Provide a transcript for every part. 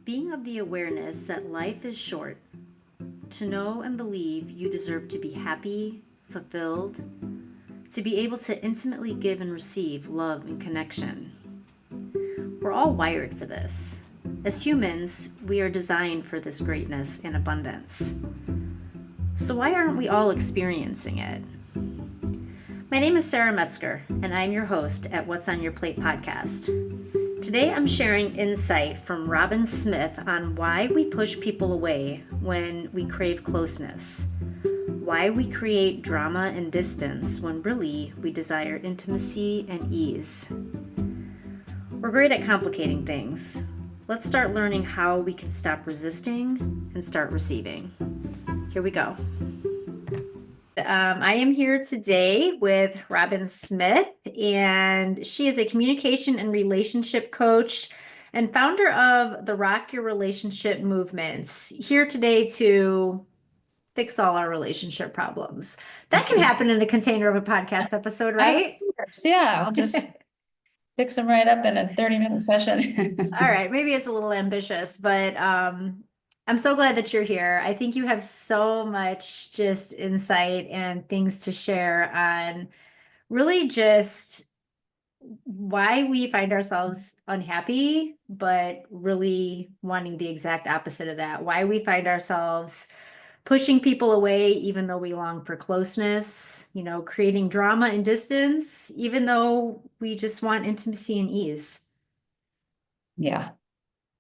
Being of the awareness that life is short, to know and believe you deserve to be happy, fulfilled, to be able to intimately give and receive love and connection. We're all wired for this. As humans, we are designed for this greatness and abundance. So, why aren't we all experiencing it? My name is Sarah Metzger, and I'm your host at What's on Your Plate podcast. Today I'm sharing insight from Robyn Smith on why we push people away when we crave closeness, why we create drama and distance when really we desire intimacy and ease. We're great at complicating things. Let's start learning how we can stop resisting and start receiving. Here we go. I am here today with Robyn Smith, and she is a communication and relationship coach and founder of the Rock Your Relationship movements. Here today to fix all our relationship problems. That can happen in the container of a podcast episode, right? Of course. Yeah, I'll just fix them right up in a 30-minute session. All right, maybe it's a little ambitious, but I'm so glad that you're here. I think you have so much just insight and things to share on really just why we find ourselves unhappy, but really wanting the exact opposite of that. Why we find ourselves pushing people away, even though we long for closeness, creating drama and distance, even though we just want intimacy and ease. Yeah.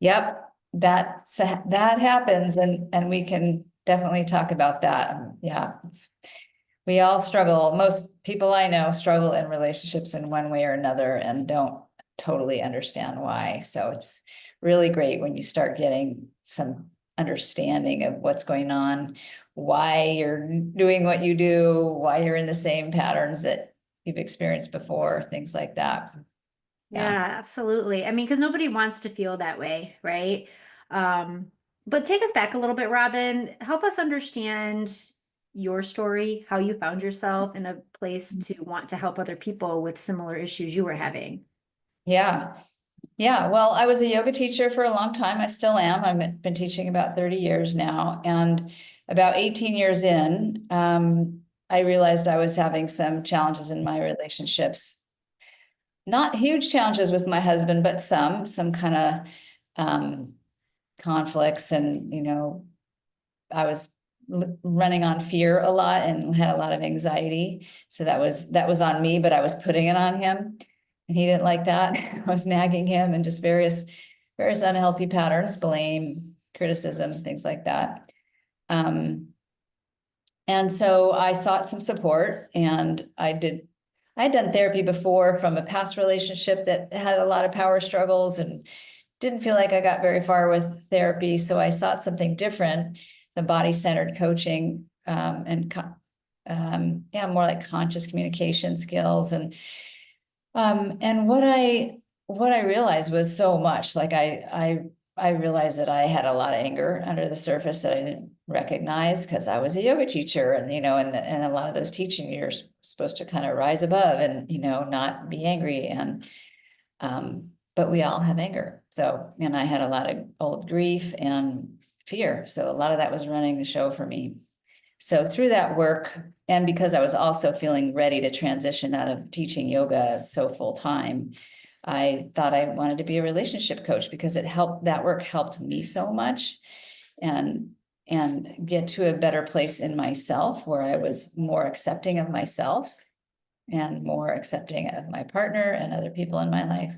Yep. That happens, and we can definitely talk about that. Yeah. We all struggle. Most people I know struggle in relationships in one way or another and don't totally understand why. So it's really great when you start getting some understanding of what's going on, why you're doing what you do, why you're in the same patterns that you've experienced before, things like that. Yeah, absolutely. I mean, because nobody wants to feel that way, right? But take us back a little bit, Robyn. Help us understand your story, how you found yourself in a place to want to help other people with similar issues you were having. Yeah. Yeah. Well, I was a yoga teacher for a long time. I still am. I've been teaching about 30 years now. And about 18 years in, I realized I was having some challenges in my relationships. Not huge challenges with my husband, but some kind of conflicts. And, I was running on fear a lot and had a lot of anxiety. So that was on me, but I was putting it on him. And he didn't like that. I was nagging him and just various unhealthy patterns, blame, criticism, things like that. And so I sought some support, and I'd done therapy before from a past relationship that had a lot of power struggles and didn't feel like I got very far with therapy. So I sought something different, the body-centered coaching, and more like conscious communication skills. And what I realized was so much. Like I realized that I had a lot of anger under the surface that I didn't recognize because I was a yoga teacher, and and a lot of those teaching, you're supposed to kind of rise above and not be angry, and but we all have anger. So, and I had a lot of old grief and fear, so a lot of that was running the show for me. So through that work, and because I was also feeling ready to transition out of teaching yoga so full time, I thought I wanted to be a relationship coach because that work helped me so much, and get to a better place in myself where I was more accepting of myself and more accepting of my partner and other people in my life.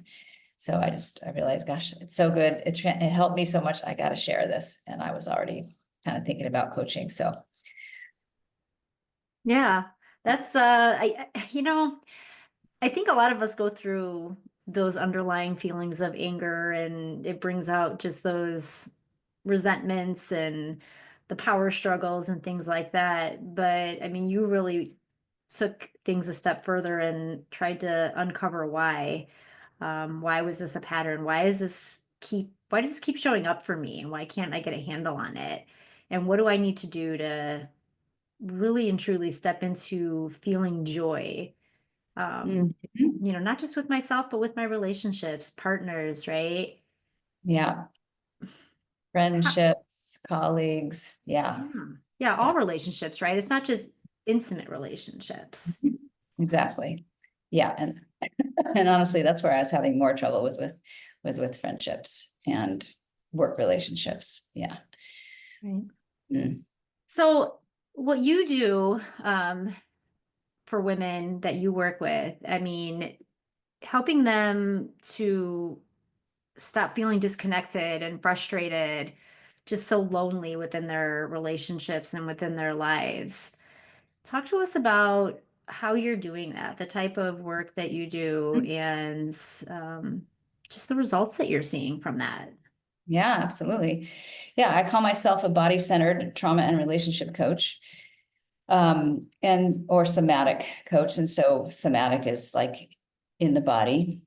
So I realized, gosh, it's so good. It helped me so much. I got to share this. And I was already kind of thinking about coaching. So Yeah, that's I think a lot of us go through those underlying feelings of anger, and it brings out just those resentments and the power struggles and things like that. But I mean, you really took things a step further and tried to uncover why. Why was this a pattern? Why does this keep showing up for me? And why can't I get a handle on it? And what do I need to do to really and truly step into feeling joy? Um, Mhm. Not just with myself, but with my relationships, partners, right? Yeah. Friendships, colleagues, yeah. Yeah. Yeah, Yeah. all relationships, right? It's not just intimate relationships. Exactly. Yeah, and honestly, that's where I was having more trouble was with friendships and work relationships. Yeah. Right. Mm. So what you do for women that you work with, I mean, helping them to stop feeling disconnected and frustrated, just so lonely within their relationships and within their lives. Talk to us about how you're doing that, the type of work that you do, and just the results that you're seeing from that. Yeah, absolutely. Yeah, I call myself a body-centered trauma and relationship coach. And or somatic coach. And so somatic is like in the body.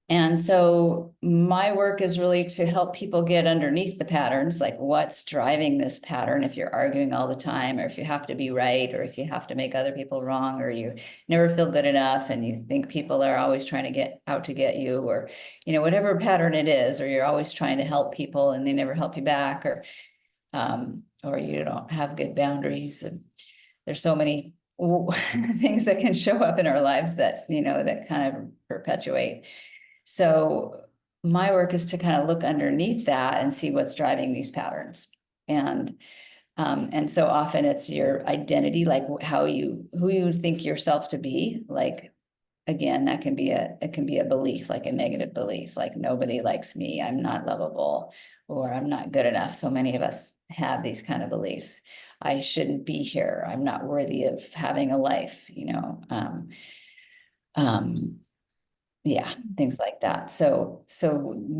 And so my work is really to help people get underneath the patterns, like what's driving this pattern. If you're arguing all the time, or if you have to be right, or if you have to make other people wrong, or you never feel good enough and you think people are always trying to get out to get you, or, whatever pattern it is, or you're always trying to help people and they never help you back, or you don't have good boundaries. And there's so many things that can show up in our lives that, that kind of perpetuate. So my work is to kind of look underneath that and see what's driving these patterns. And so often it's your identity, like who you think yourself to be. Like, again, it can be a belief, like a negative belief, like nobody likes me, I'm not lovable, or I'm not good enough. So many of us have these kind of beliefs. I shouldn't be here. I'm not worthy of having a life, um, yeah, things like that. So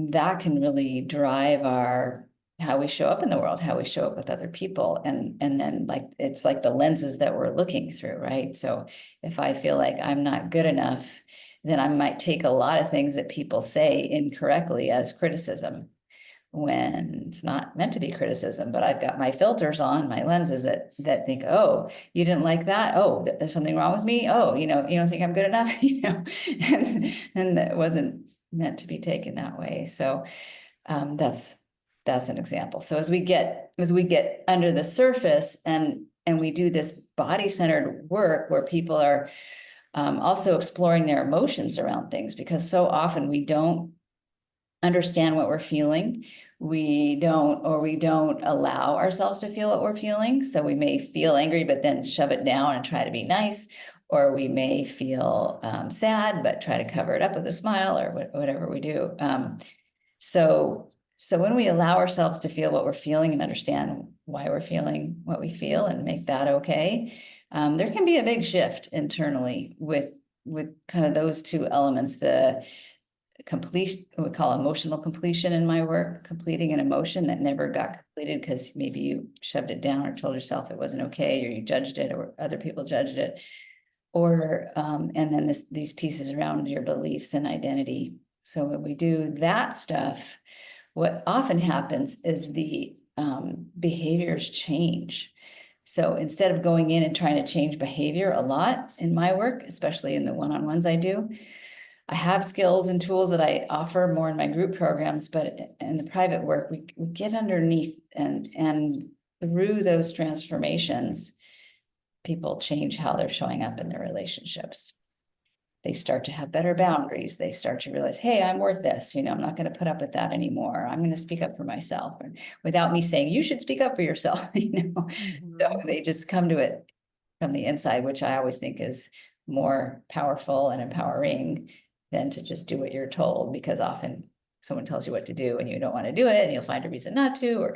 that can really drive our how we show up in the world, how we show up with other people. And then like it's like the lenses that we're looking through, right? So if I feel like I'm not good enough, then I might take a lot of things that people say incorrectly as criticism when it's not meant to be criticism. But I've got my filters on, my lenses that think, oh, you didn't like that. Oh, there's something wrong with me. Oh, you don't think I'm good enough, and that wasn't meant to be taken that way. So that's an example. So as we get under the surface and we do this body-centered work where people are also exploring their emotions around things, because so often we don't understand what we're feeling. We don't allow ourselves to feel what we're feeling. So we may feel angry, but then shove it down and try to be nice. Or we may feel sad, but try to cover it up with a smile or whatever we do. So when we allow ourselves to feel what we're feeling and understand why we're feeling what we feel and make that okay, there can be a big shift internally with kind of those two elements, the complete, we call emotional completion in my work, completing an emotion that never got completed because maybe you shoved it down or told yourself it wasn't okay, or you judged it, or other people judged it, or and then these pieces around your beliefs and identity. So when we do that stuff, what often happens is the behaviors change. So instead of going in and trying to change behavior a lot in my work, especially in the one-on-ones I do, I have skills and tools that I offer more in my group programs, but in the private work, we get underneath and through those transformations, people change how they're showing up in their relationships. They start to have better boundaries. They start to realize, hey, I'm worth this. I'm not going to put up with that anymore. I'm going to speak up for myself, and without me saying you should speak up for yourself. So they just come to it from the inside, which I always think is more powerful and empowering than to just do what you're told, because often someone tells you what to do and you don't want to do it, and you'll find a reason not to, or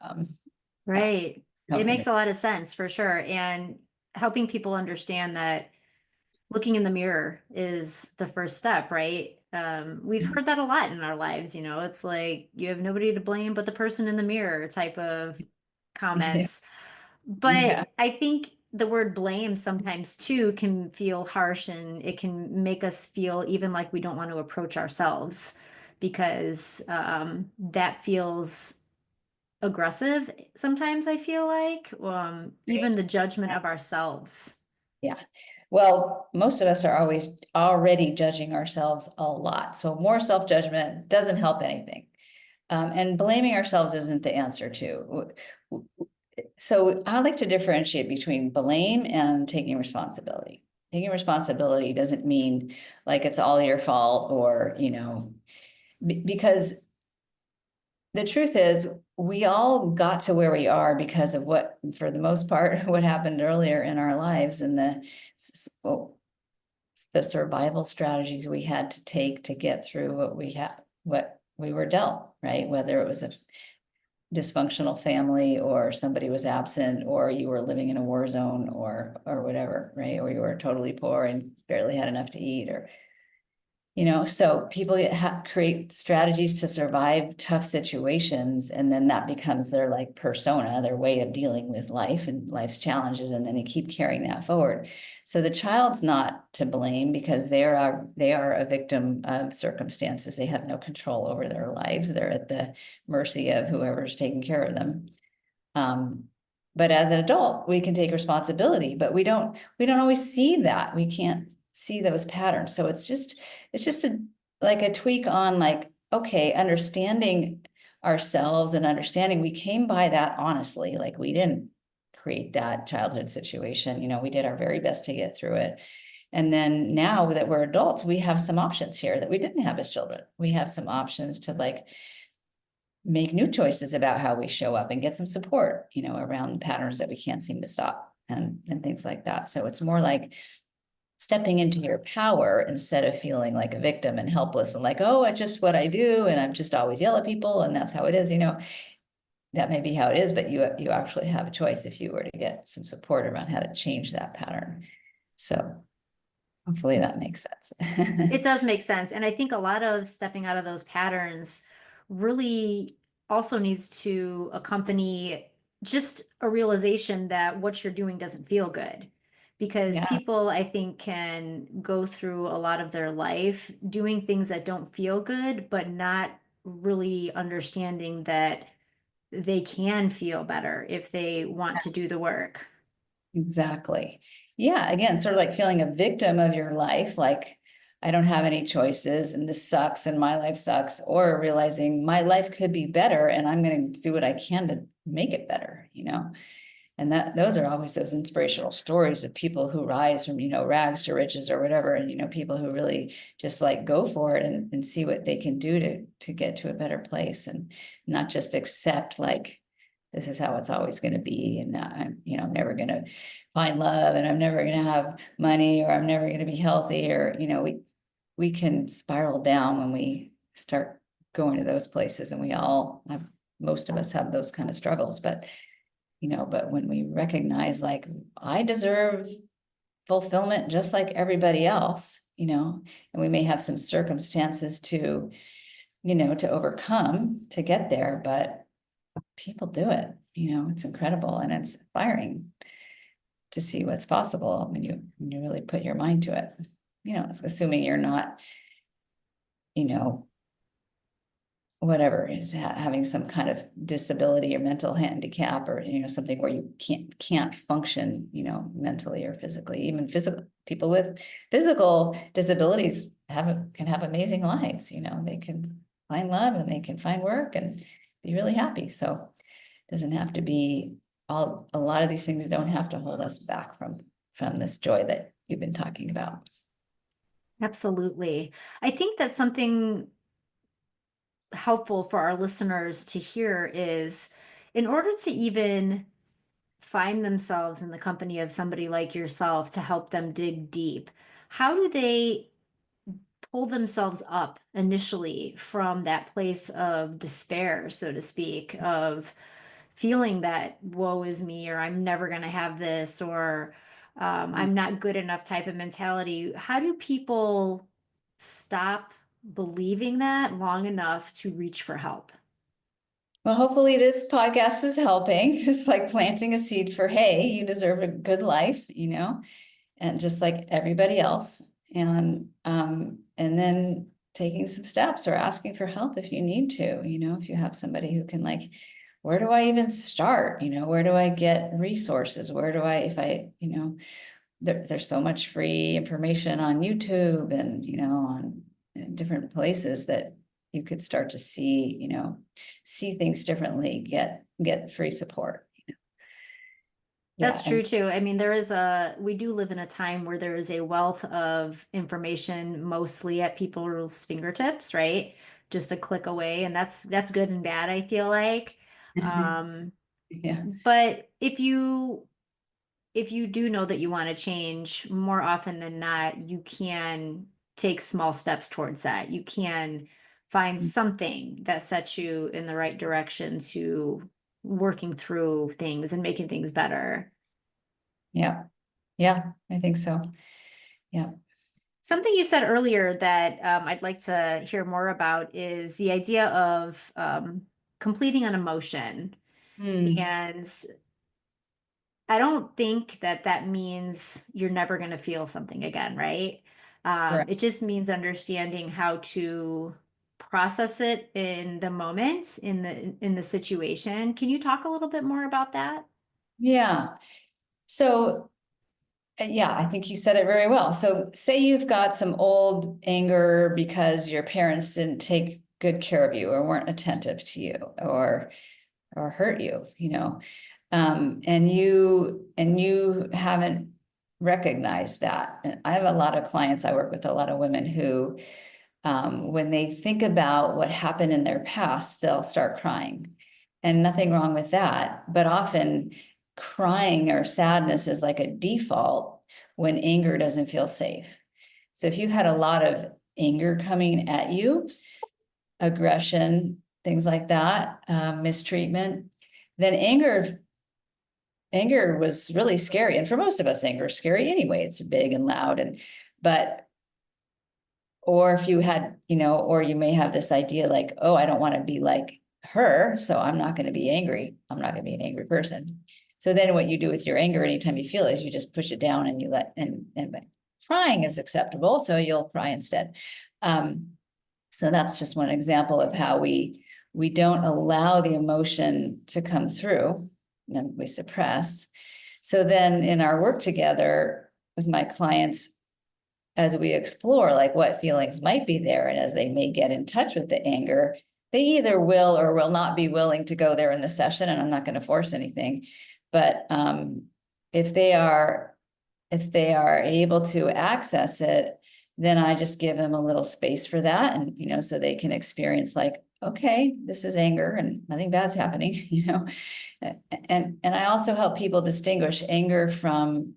um, that's Right. It come from makes the a lot of sense for sure. And helping people understand that looking in the mirror is the first step, right? We've heard that a lot in our lives, it's like you have nobody to blame but the person in the mirror type of yeah, comments. yeah, But I think the word blame sometimes too can feel harsh, and it can make us feel even like we don't want to approach ourselves because that feels aggressive sometimes, I feel like, even the judgment of ourselves. yeah. Well, most of us are always already judging ourselves a lot, so more self-judgment doesn't help anything. And blaming ourselves isn't the answer too. So I like to differentiate between blame and taking responsibility. Taking responsibility doesn't mean like it's all your fault, or, because the truth is we all got to where we are because of what, for the most part, what happened earlier in our lives, and the survival strategies we had to take to get through what we were dealt, right? Whether it was a dysfunctional family, or somebody was absent, or you were living in a war zone, or whatever, right? Or you were totally poor and barely had enough to eat, or so people create strategies to survive tough situations, and then that becomes their like persona, their way of dealing with life and life's challenges, and then they keep carrying that forward. So the child's not to blame, because they are a victim of circumstances. They have no control over their lives. They're at the mercy of whoever's taking care of them. But as an adult, we can take responsibility, but we don't always see that. We can't see those patterns. So it's just like a tweak on, like, okay, understanding ourselves and understanding we came by that honestly. Like, we didn't create that childhood situation. We did our very best to get through it. And then now that we're adults, we have some options here that we didn't have as children. We have some options to like make new choices about how we show up and get some support, around patterns that we can't seem to stop, and things like that. So it's more like stepping into your power instead of feeling like a victim and helpless and like, oh, it's just what I do, and I'm just always yell at people, and that's how it is. That may be how it is, but you actually have a choice if you were to get some support around how to change that pattern. So hopefully that makes sense. It does make sense. And I think a lot of stepping out of those patterns really also needs to accompany just a realization that what you're doing doesn't feel good. Because Yeah, people, I think, can go through a lot of their life doing things that don't feel good, but not really understanding that they can feel better if they want to do the work. exactly. Yeah, again, sort of like feeling a victim of your life, like I don't have any choices and this sucks and my life sucks, or realizing my life could be better and I'm going to do what I can to make it better. And those are always those inspirational stories of people who rise from, rags to riches or whatever. And, people who really just like go for it and see what they can do to get to a better place, and not just accept like, this is how it's always going to be. And I'm never going to find love, and I'm never going to have money, or I'm never going to be healthy, or, we can spiral down when we start going to those places. And most of us have those kind of struggles, but when we recognize like I deserve fulfillment just like everybody else, and we may have some circumstances to overcome to get there, but people do it. It's incredible, and it's inspiring to see what's possible when you really put your mind to it. Assuming you're not, you know, whatever is having some kind of disability or mental handicap, or something where you can't function mentally or physically. Even physical people with physical disabilities can have amazing lives. They can find love, and they can find work and be really happy. So it doesn't have to be a lot of these things don't have to hold us back from this joy that you've been talking about. Absolutely. I think that's something helpful for our listeners to hear is in order to even find themselves in the company of somebody like yourself to help them dig deep, how do they pull themselves up initially from that place of despair, so to speak, of feeling that woe is me, or I'm never going to have this, or I'm not good enough type of mentality? How do people stop believing that long enough to reach for help? Well, hopefully this podcast is helping, just like planting a seed for, hey, you deserve a good life, and just like everybody else. And then taking some steps or asking for help if you need to, if you have somebody who can like, where do I even start? Where do I get resources? Where do I, if I, there's so much free information on YouTube and, on different places that you could start to see, see things differently, get free support. That's Yeah. true too. I mean, we do live in a time where there is a wealth of information mostly at people's fingertips, right? Just a click away, and that's good and bad, I feel like. Um, Yeah. but if you do know that you want to change, more often than not, you can take small steps towards that. You can find something that sets you in the right direction to working through things and making things better. Yeah. Yeah. I think so. Yeah. Something you said earlier that I'd like to hear more about is the idea of completing an emotion. Mm, And I don't think that that means you're never going to feel something again, right? correct. It just means understanding how to process it in the moment, in the situation. Can you talk a little bit more about that? Yeah. So, yeah, I think you said it very well. So, say you've got some old anger because your parents didn't take good care of you or weren't attentive to you or hurt you, and you haven't recognized that. And I have a lot of clients, I work with a lot of women who, when they think about what happened in their past, they'll start crying. And nothing wrong with that. But often crying or sadness is like a default when anger doesn't feel safe. So if you had a lot of anger coming at you, aggression, things like that, mistreatment, then anger was really scary. And for most of us, anger is scary anyway. It's big and loud. But or if you had, or you may have this idea like, oh, I don't want to be like her, so I'm not going to be angry. I'm not going to be an angry person. So then what you do with your anger anytime you feel it is you just push it down and you let, and crying is acceptable. So you'll cry instead. Um, so that's just one example of how we don't allow the emotion to come through and we suppress. So then in our work together with my clients, as we explore like what feelings might be there and as they may get in touch with the anger, they either will or will not be willing to go there in the session, and I'm not going to force anything. But if they are able to access it, then I just give them a little space for that, and so they can experience like, okay, this is anger and nothing bad's happening. And I also help people distinguish anger from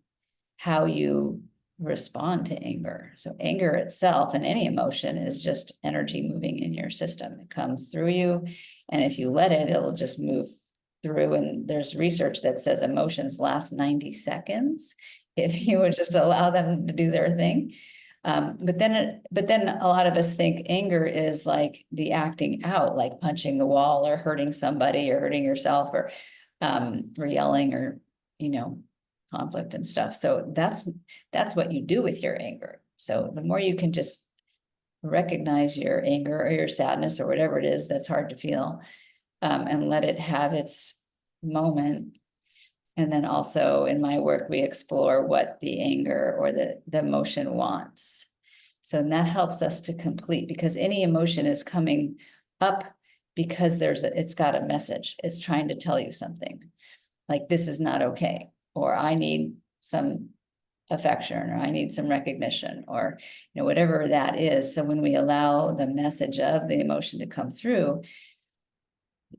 how you respond to anger. So anger itself and any emotion is just energy moving in your system. It comes through you, and if you let it, it'll just move through. And there's research that says emotions last 90 seconds if you would just allow them to do their thing. But then a lot of us think anger is like the acting out, like punching the wall or hurting somebody or hurting yourself or yelling or, you know, conflict and stuff. So that's what you do with your anger. So the more you can just recognize your anger or your sadness or whatever it is that's hard to feel, and let it have its moment. And then also in my work, we explore what the anger or the emotion wants. So that helps us to complete, because any emotion is coming up because it's got a message. It's trying to tell you something like, this is not okay, or I need some affection, or I need some recognition, or whatever that is. So when we allow the message of the emotion to come through,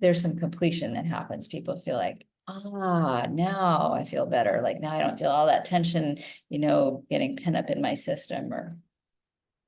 there's some completion that happens. People feel like, now I feel better. Like now I don't feel all that tension, getting pinned up in my system,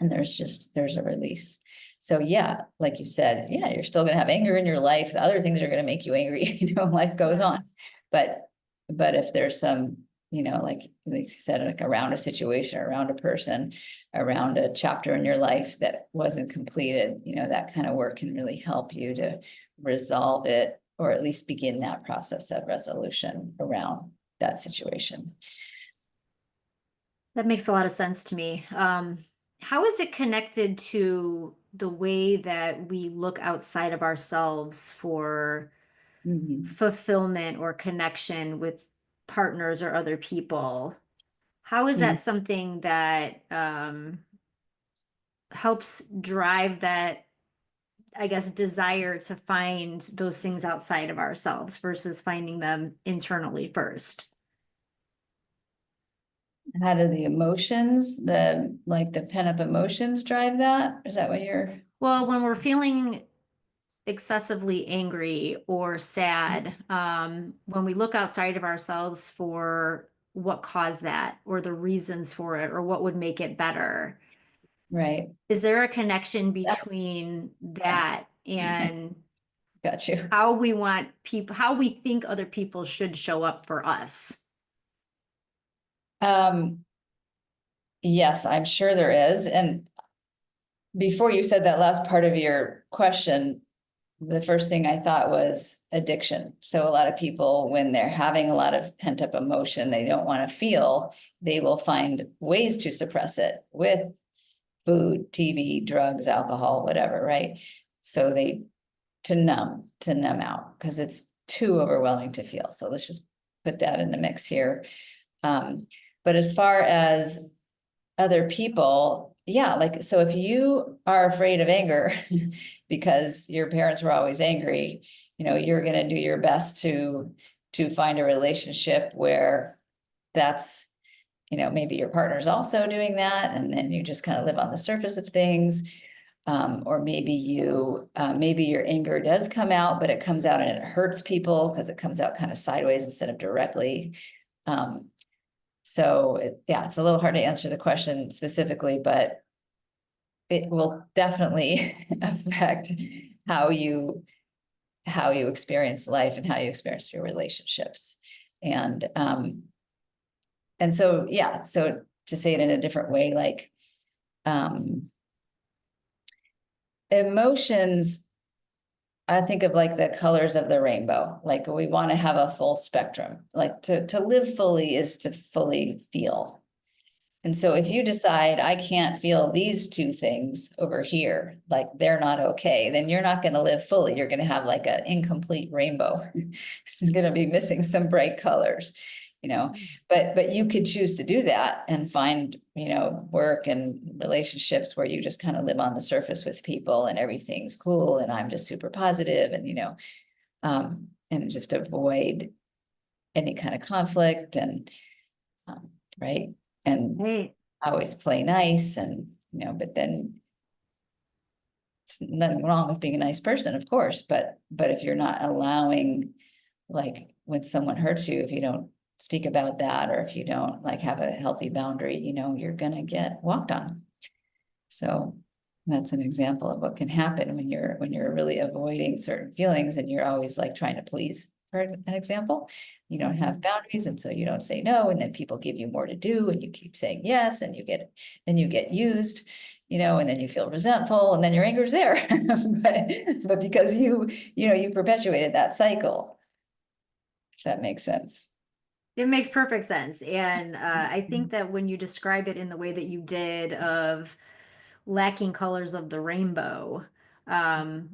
and there's a release. So yeah, like you said, yeah, you're still going to have anger in your life. The other things are going to make you angry, life goes on. But if there's some, like you said, like around a situation, around a person, around a chapter in your life that wasn't completed, that kind of work can really help you to resolve it, or at least begin that process of resolution around that situation. That makes a lot of sense to me. How is it connected to the way that we look outside of ourselves for Mhm. fulfillment or connection with partners or other people? How is that something that helps drive that I guess, desire to find those things outside of ourselves versus finding them internally first. How do the emotions, the pent up emotions drive that? Is that what you're? Well, when we're feeling excessively angry or sad, when we look outside of ourselves for what caused that or the reasons for it or what would make it better, Right. is there a connection Yeah. between Yes. that and Got you. how we want people, how we think other people should show up for us? Um, yes, I'm sure there is. And before you said that last part of your question, the first thing I thought was addiction. So a lot of people, when they're having a lot of pent up emotion, they don't want to feel, they will find ways to suppress it with food, TV, drugs, alcohol, whatever, right? So they to numb out because it's too overwhelming to feel. So let's just put that in the mix here. Um, but as far as other people, yeah, like, so if you are afraid of anger because your parents were always angry, you're going to do your best to find a relationship where that's, maybe your partner's also doing that, and then you just kind of live on the surface of things. Or maybe your anger does come out, but it comes out and it hurts people because it comes out kind of sideways instead of directly. Um, yeah, it's a little hard to answer the question specifically, but it will definitely affect how you experience life and how you experience your relationships. And so, yeah, so to say it in a different way, like emotions, I think of like the colors of the rainbow. Like we want to have a full spectrum. Like to live fully is to fully feel. And so if you decide I can't feel these two things over here, like they're not okay, then you're not going to live fully. You're going to have like an incomplete rainbow. It's going to be missing some bright colors, but you could choose to do that and find, work and relationships where you just kind of live on the surface with people and everything's cool and I'm just super positive and just avoid any kind of conflict and right. And Right. always play nice and, but then it's nothing wrong with being a nice person, of course, but if you're not allowing, like when someone hurts you, if you don't speak about that, or if you don't like have a healthy boundary, you're gonna get walked on. So that's an example of what can happen when you're really avoiding certain feelings and you're always like trying to please. For an example, you don't have boundaries, and so you don't say no, and then people give you more to do, and you keep saying yes, and you get used, and then you feel resentful, and then your anger's there. but because you perpetuated that cycle, if that makes sense. It makes perfect sense. And I think that when you describe it in the way that you did of lacking colors of the rainbow, um,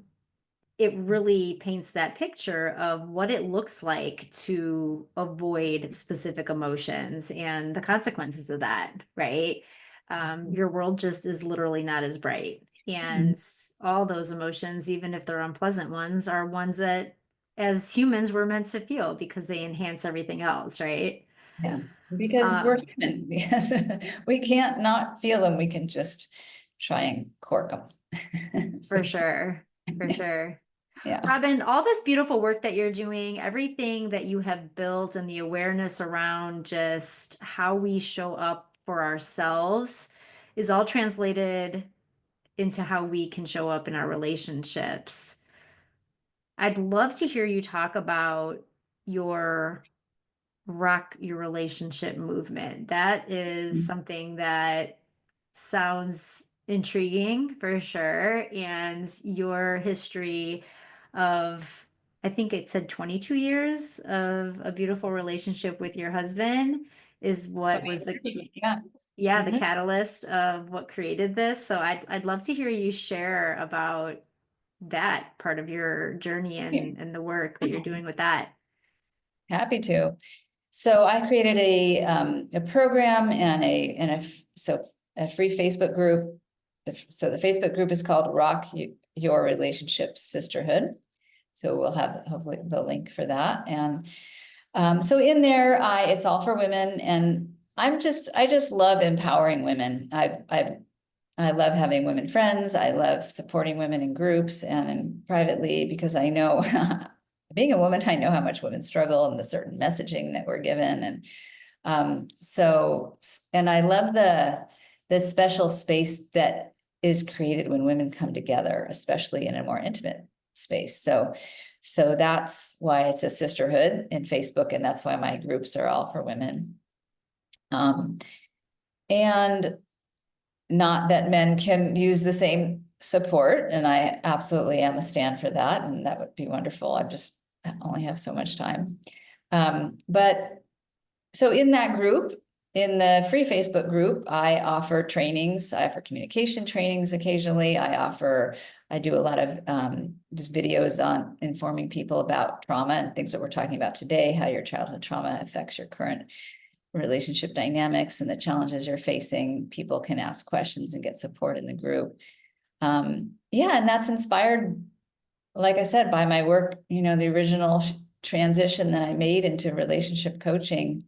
it really paints that picture of what it looks like to avoid specific emotions and the consequences of that, right? Your world just is literally not as bright. Mhm. And all those emotions, even if they're unpleasant ones, are ones that as humans we're meant to feel because they enhance everything else, right? Yeah, because we're Um, human. Yes, we can't not feel them. We can just try and cork them. for sure, for sure. Yeah. Robyn, all this beautiful work that you're doing, everything that you have built and the awareness around just how we show up for ourselves is all translated into how we can show up in our relationships. I'd love to hear you talk about your rock your relationship movement. That is something that sounds intriguing for sure. And your history of, I think it said 22 years of a beautiful relationship with your husband is what was the, Yeah. yeah, the Mhm. catalyst of what created this. So I'd love to hear you share about that part of your journey and the work that you're doing with that. Happy to. So I created a program and a free Facebook group. So the Facebook group is called Rock Your Relationship Sisterhood. So we'll have hopefully the link for that. And so in there, it's all for women, and I just love empowering women. I love having women friends. I love supporting women in groups and privately, because I know being a woman, I know how much women struggle and the certain messaging that we're given. And and I love the special space that is created when women come together, especially in a more intimate space. So that's why it's a sisterhood in Facebook, and that's why my groups are all for women. And not that men can use the same support, and I absolutely am a stand for that, and that would be wonderful. I only have so much time. But so in that group, in the free Facebook group, I offer trainings. I offer communication trainings occasionally. I do a lot of just videos on informing people about trauma and things that we're talking about today, how your childhood trauma affects your current relationship dynamics and the challenges you're facing. People can ask questions and get support in the group. Yeah, and that's inspired, like I said, by my work, the original transition that I made into relationship coaching,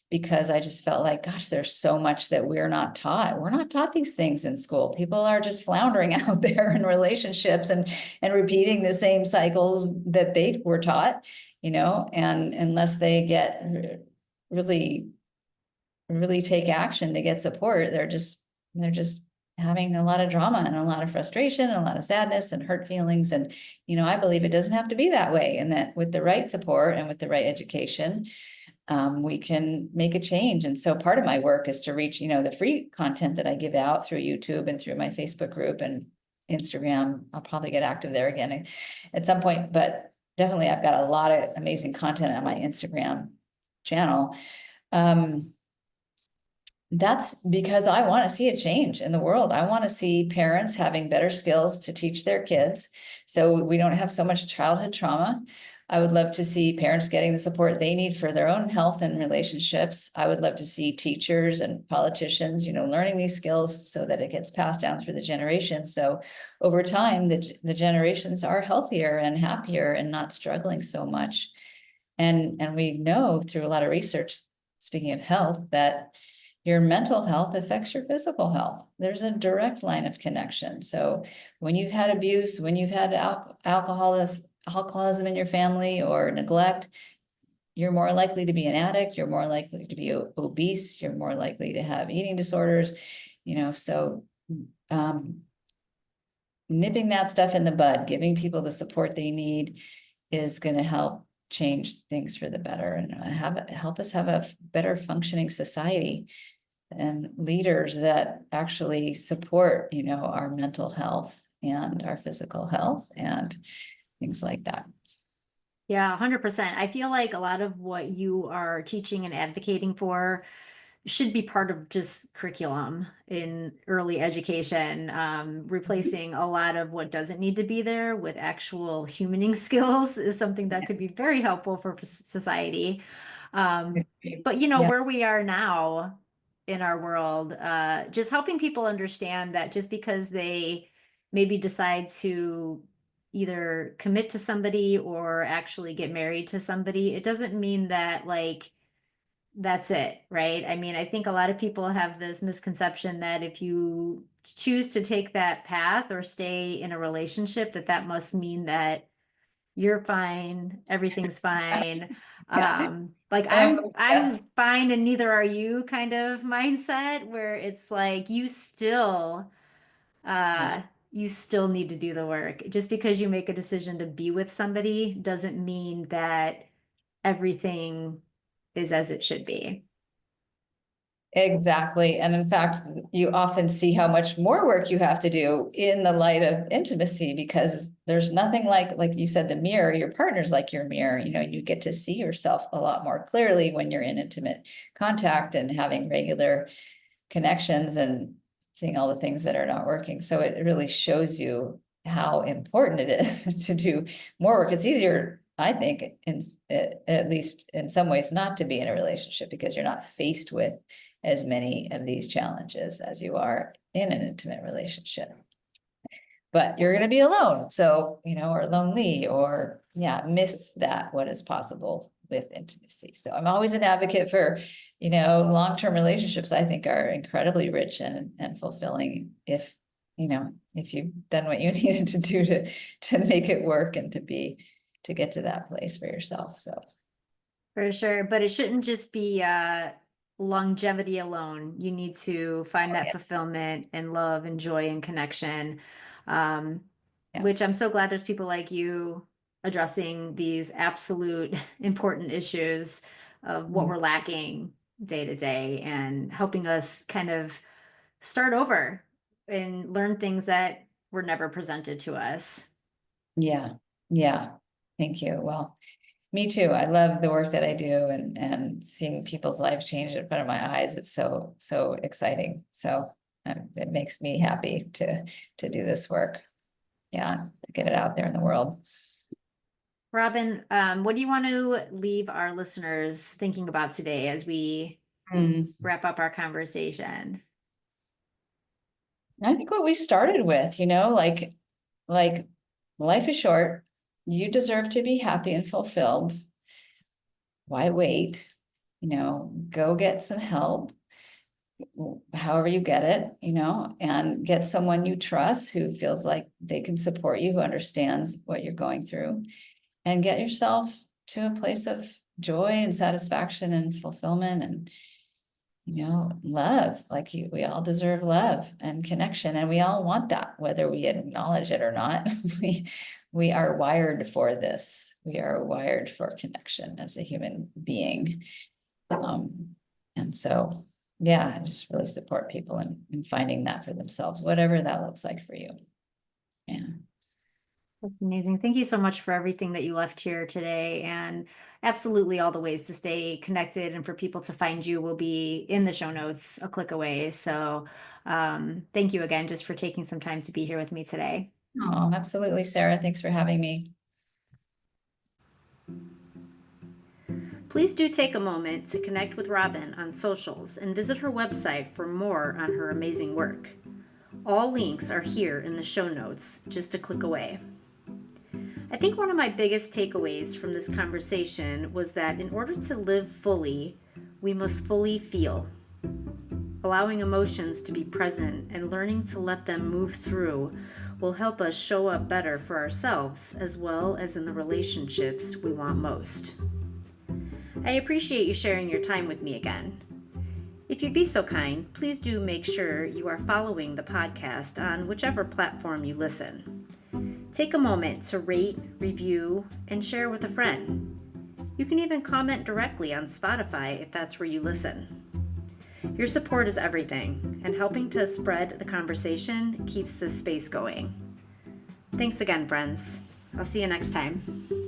because I just felt like, gosh, there's so much that we're not taught. We're not taught these things in school. People are just floundering out there in relationships and repeating the same cycles that they were taught, and unless they get really take action to get support, they're just having a lot of drama and a lot of frustration and a lot of sadness and hurt feelings. And, I believe it doesn't have to be that way. And that with the right support and with the right education, we can make a change. And so part of my work is to reach, the free content that I give out through YouTube and through my Facebook group and Instagram. I'll probably get active there again at some point, but definitely I've got a lot of amazing content on my Instagram channel. That's because I want to see a change in the world. I want to see parents having better skills to teach their kids, so we don't have so much childhood trauma. I would love to see parents getting the support they need for their own health and relationships. I would love to see teachers and politicians, learning these skills so that it gets passed down through the generations. So over time, the generations are healthier and happier and not struggling so much. And we know through a lot of research, speaking of health, that your mental health affects your physical health. There's a direct line of connection. So when you've had abuse, when you've had alcoholism in your family or neglect, you're more likely to be an addict. You're more likely to be obese. You're more likely to have eating disorders, so nipping that stuff in the bud, giving people the support they need is going to help change things for the better and help us have a better functioning society and leaders that actually support, our mental health and our physical health and things like that. Yeah, 100%. I feel like a lot of what you are teaching and advocating for should be part of just curriculum in early education, replacing a lot of what doesn't need to be there with actual humaning skills is something that could be very helpful for society. But Yeah. where we are now in our world, just helping people understand that just because they maybe decide to either commit to somebody or actually get married to somebody, it doesn't mean that that's it, right? I mean, I think a lot of people have this misconception that if you choose to take that path or stay in a relationship, that must mean that you're fine, everything's fine. Yeah. Like I'm Yes. fine and neither are you kind of mindset where it's like uh you still need to do the work. Just because you make a decision to be with somebody doesn't mean that everything is as it should be. Exactly. And in fact, you often see how much more work you have to do in the light of intimacy, because there's nothing like you said, the mirror, your partner's like your mirror, you get to see yourself a lot more clearly when you're in intimate contact and having regular connections and seeing all the things that are not working. So it really shows you how important it is to do more work. It's easier, I think, at least in some ways, not to be in a relationship because you're not faced with as many of these challenges as you are in an intimate relationship. but you're going to be alone. So, or lonely, or miss that what is possible with intimacy. So I'm always an advocate for, long-term relationships. I think are incredibly rich and fulfilling if, if you've done what you needed to do to make it work and to get to that place for yourself. So. For sure. But it shouldn't just be longevity alone. You need to find that Yeah. fulfillment and love and joy and connection. Um, Yeah. which I'm so glad there's people like you addressing these absolute important issues of what we're lacking day to day and helping us kind of start over and learn things that were never presented to us. Yeah. Yeah. Thank you. Well, me too. I love the work that I do, and seeing people's lives change in front of my eyes. It's so exciting. So it makes me happy to do this work. Yeah, to get it out there in the world. Robyn, what do you want to leave our listeners thinking about today as we Mm. wrap up our conversation? I think what we started with, like life is short. You deserve to be happy and fulfilled. Why wait? Go get some help, however you get it, and get someone you trust who feels like they can support you, who understands what you're going through, and get yourself to a place of joy and satisfaction and fulfillment and, love. Like we all deserve love and connection, and we all want that, whether we acknowledge it or not. We are wired for this. We are wired for connection as a human being. And so, I just really support people in finding that for themselves, whatever that looks like for you. Yeah. That's amazing. Thank you so much for everything that you left here today. And absolutely all the ways to stay connected and for people to find you will be in the show notes a click away. So thank you again just for taking some time to be here with me today. Oh, absolutely, Sarah. Thanks for having me. Please do take a moment to connect with Robyn on socials and visit her website for more on her amazing work. All links are here in the show notes, just a click away. I think one of my biggest takeaways from this conversation was that in order to live fully, we must fully feel. Allowing emotions to be present and learning to let them move through will help us show up better for ourselves as well as in the relationships we want most. I appreciate you sharing your time with me again. If you'd be so kind, please do make sure you are following the podcast on whichever platform you listen. Take a moment to rate, review, and share with a friend. You can even comment directly on Spotify if that's where you listen. Your support is everything, and helping to spread the conversation keeps this space going. Thanks again, friends. I'll see you next time.